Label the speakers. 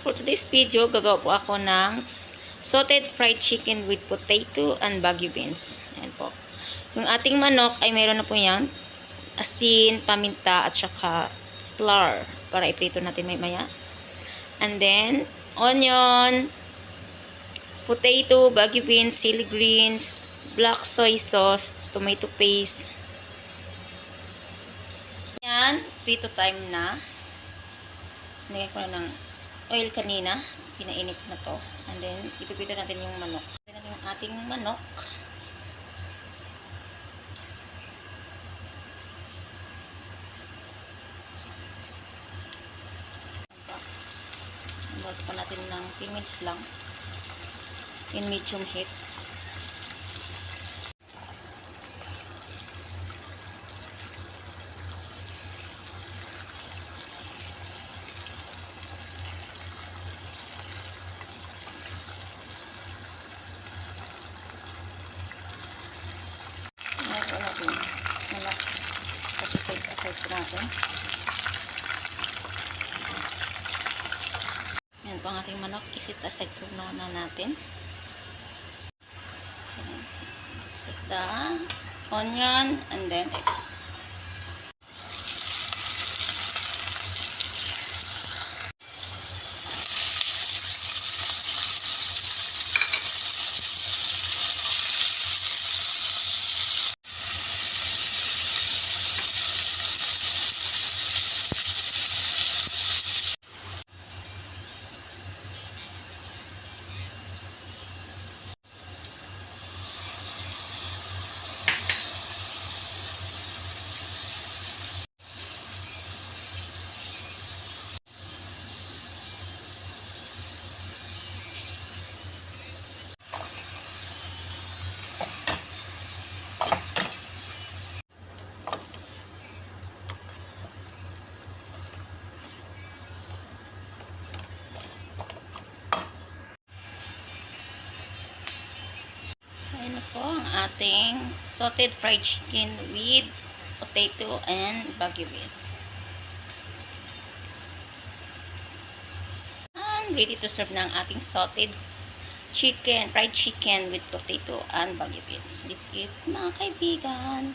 Speaker 1: For today's video, gagawa po ako ng salted fried chicken with potato and Baguio beans. Ayan po. Yung ating manok ay mayroon na po yan. Asin, paminta, at saka flour para iprito natin maya. And then, onion, potato, Baguio beans, chili greens, black soy sauce, tomato paste. Yan, prito time na. Nilagay ko na ng oil kanina. Pinainit na to. And then, ipipito natin yung manok. Ipipito natin yung ating manok. Bawas pa natin ng 10 minutes lang. In medium heat. Kasi take aside po natin. Yan po ang ating manok. Isit aside po na natin. So, set the onion and then ano po ang ating salted fried chicken with potato and Baguio beans. And ready to serve na ang ating salted chicken, fried chicken with potato and Baguio beans. Let's eat mga kaibigan.